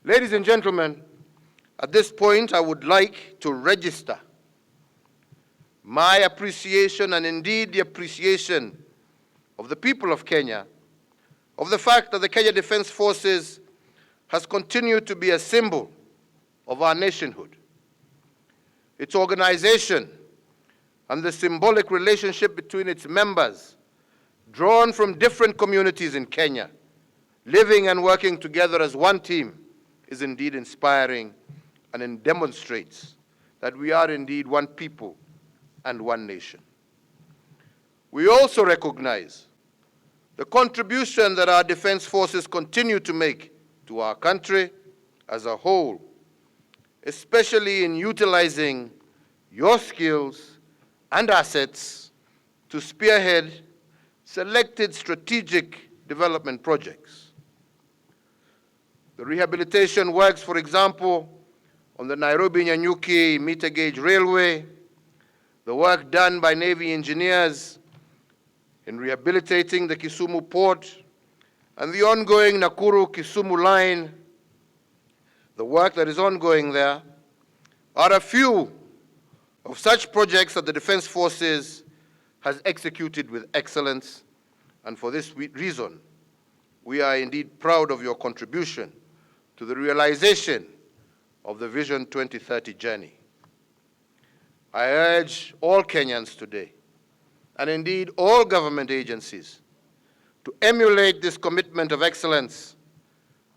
Ladies and gentlemen, at this point, I would like to register my appreciation and indeed the appreciation of the people of Kenya of the fact that the Kenya Defence Forces has continued to be a symbol of our nationhood. Its organization and the symbolic relationship between its members, drawn from different communities in Kenya, living and working together as one team, is indeed inspiring and it demonstrates that we are indeed one people and one nation. We also recognize the contribution that our defense forces continue to make to our country as a whole, especially in utilizing your skills and assets to spearhead selected strategic development projects. The rehabilitation works, for example, on the Nairobi-Nyanyuki meter gauge railway, the work done by Navy engineers in rehabilitating the Kisumu port, and the ongoing Nakuru-Kisumu line, the work that is ongoing there, are a few of such projects that the Defense Forces has executed with excellence, and for this reason, we are indeed proud of your contribution to the realization of the Vision 2030 journey. I urge all Kenyans today, and indeed all government agencies, to emulate this commitment of excellence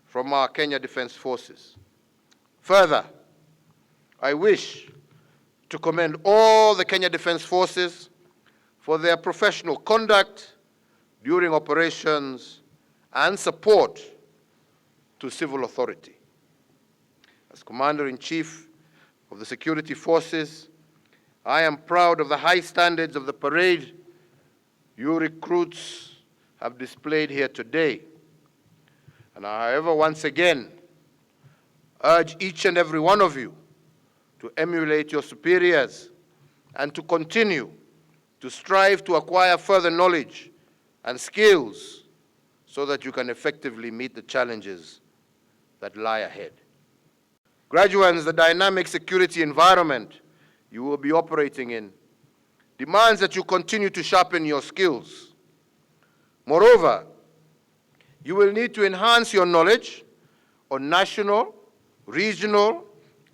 from our Kenya Defence Forces. Further, I wish to commend all the Kenya Defence Forces for their professional conduct during operations and support to civil authority. As Commander-in-Chief of the Security Forces, I am proud of the high standards of the parade you recruits have displayed here today. And I, however, once again, urge each and every one of you to emulate your superiors and to continue to strive to acquire further knowledge and skills so that you can effectively meet the challenges that lie ahead. Graduates, the dynamic security environment you will be operating in demands that you continue to sharpen your skills. Moreover, you will need to enhance your knowledge on national, regional,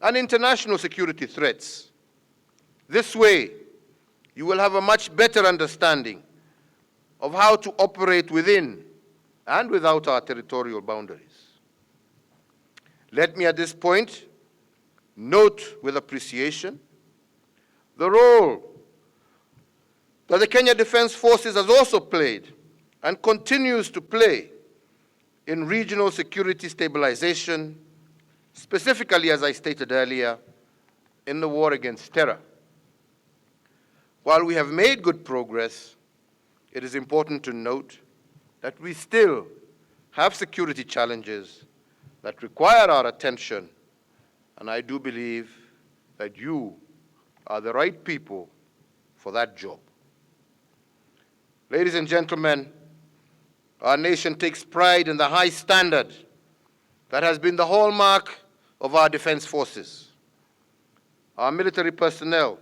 and international security threats. This way, you will have a much better understanding of how to operate within and without our territorial boundaries. Let me at this point note with appreciation the role that the Kenya Defence Forces has also played and continues to play in regional security stabilization, specifically, as I stated earlier, in the war against terror. While we have made good progress, it is important to note that we still have security challenges that require our attention, and I do believe that you are the right people for that job. Ladies and gentlemen, our nation takes pride in the high standard that has been the hallmark of our defense forces. Our military personnel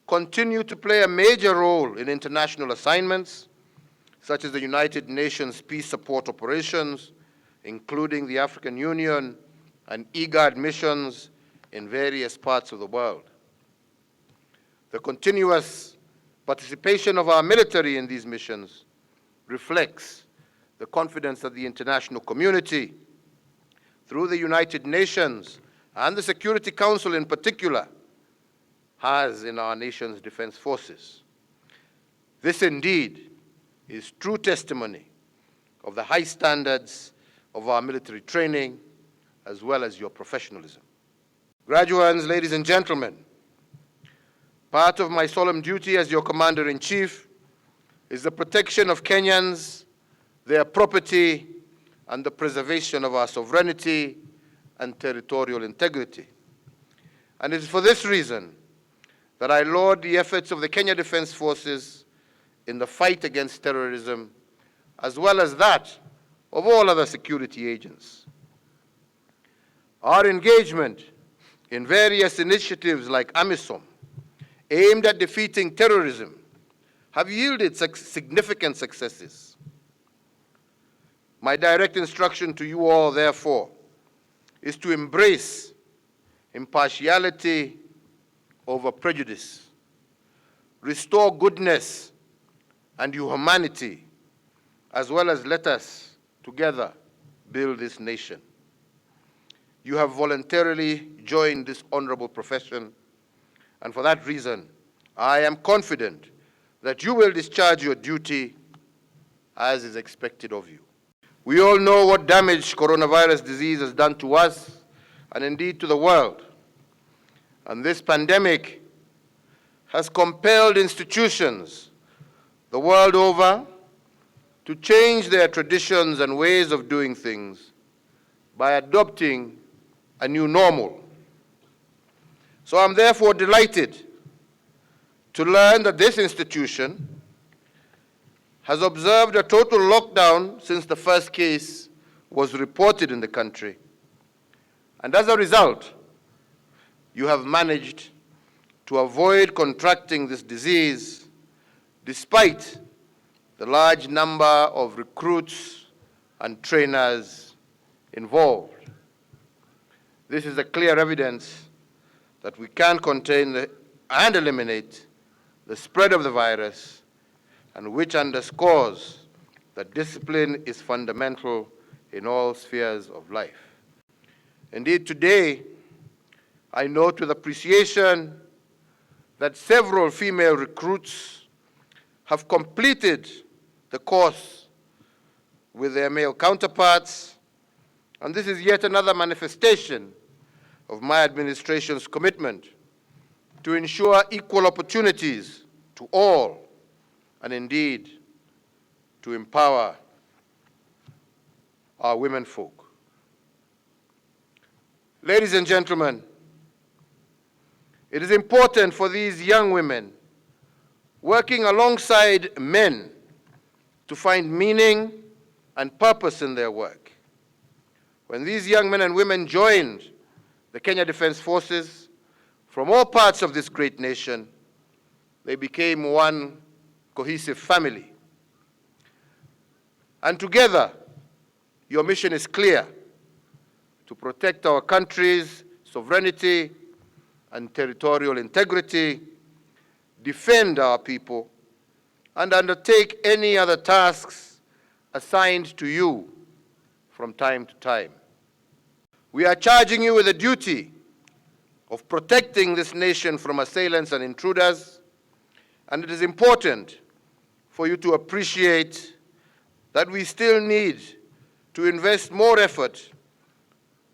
continue to play a major role in international assignments, such as the United Nations Peace Support Operations, including the African Union and IGAD missions in various parts of the world. The continuous participation of our military in these missions reflects the confidence that the international community, through the United Nations and the Security Council in particular, has in our nation's defense forces. This indeed is true testimony of the high standards of our military training as well as your professionalism. Graduates, ladies and gentlemen, part of my solemn duty as your Commander-in-Chief is the protection of Kenyans, their property, and the preservation of our sovereignty and territorial integrity. And it is for this reason that I laud the efforts of the Kenya Defence Forces in the fight against terrorism, as well as that of all other security agents. Our engagement in various initiatives like AMISOM, aimed at defeating terrorism, have yielded significant successes. My direct instruction to you all, therefore, is to embrace impartiality over prejudice, restore goodness and humanity, as well as let us together build this nation. You have voluntarily joined this honorable profession, and for that reason, I am confident that you will discharge your duty as is expected of you. We all know what damage coronavirus disease has done to us and indeed to the world. And this pandemic has compelled institutions the world over to change their traditions and ways of doing things by adopting a new normal. So I'm therefore delighted to learn that this institution has observed a total lockdown since the first case was reported in the country. And as a result, you have managed to avoid contracting this disease despite the large number of recruits and trainers involved. This is a clear evidence that we can contain and eliminate the spread of the virus, and which underscores that discipline is fundamental in all spheres of life. Indeed, today, I note with appreciation that several female recruits have completed the course with their male counterparts, and this is yet another manifestation of my administration's commitment to ensure equal opportunities to all, and indeed to empower our women folk. Ladies and gentlemen, it is important for these young women working alongside men to find meaning and purpose in their work. When these young men and women joined the Kenya Defense Forces from all parts of this great nation, they became one cohesive family. And together, your mission is clear: to protect our country's sovereignty and territorial integrity, defend our people, and undertake any other tasks assigned to you from time to time. We are charging you with the duty of protecting this nation from assailants and intruders, and it is important for you to appreciate that we still need to invest more effort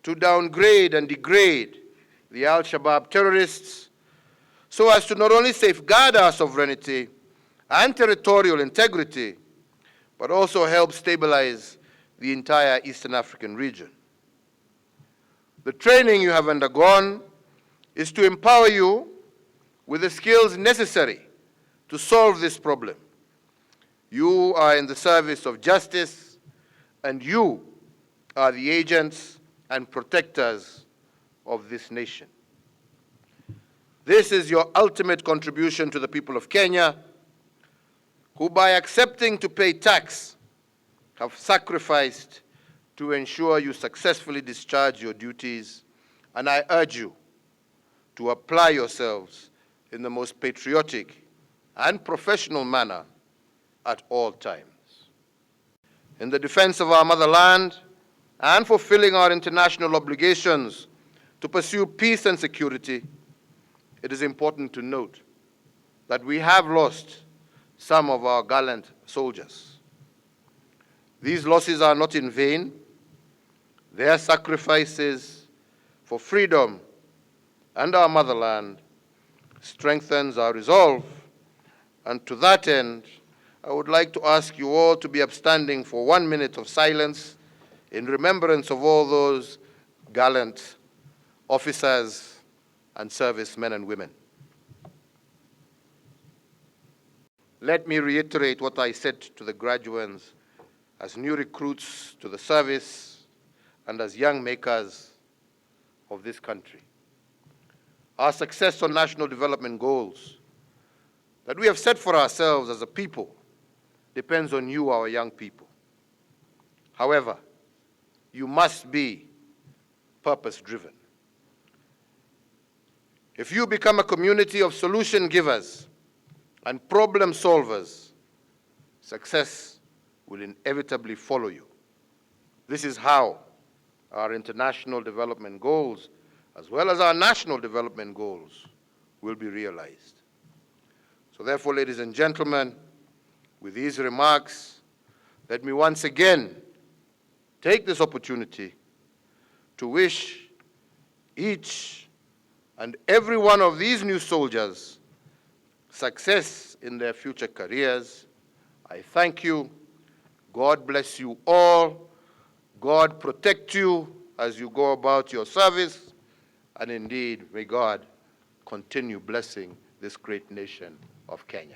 to downgrade and degrade the Al-Shabaab terrorists so as to not only safeguard our sovereignty and territorial integrity, but also help stabilize the entire Eastern African region. The training you have undergone is to empower you with the skills necessary to solve this problem. You are in the service of justice, and you are the agents and protectors of this nation. This is your ultimate contribution to the people of Kenya, who by accepting to pay tax have sacrificed to ensure you successfully discharge your duties, and I urge you to apply yourselves in the most patriotic and professional manner at all times. In the defense of our motherland and fulfilling our international obligations to pursue peace and security, it is important to note that we have lost some of our gallant soldiers. These losses are not in vain. Their sacrifices for freedom and our motherland strengthens our resolve, and to that end, I would like to ask you all to be upstanding for 1 minute of silence in remembrance of all those gallant officers and servicemen and women. Let me reiterate what I said to the graduates as new recruits to the service and as young makers. of this country. Our success on national development goals that we have set for ourselves as a people depends on you, our young people. However, you must be purpose-driven. If you become a community of solution givers and problem solvers, success will inevitably follow you. This is how our international development goals, as well as our national development goals, will be realized. So therefore, ladies and gentlemen, with these remarks, let me once again take this opportunity to wish each and every one of these new soldiers success in their future careers. I thank you. God bless you all. God protect you as you go about your service. And indeed, may God continue blessing this great nation of Kenya.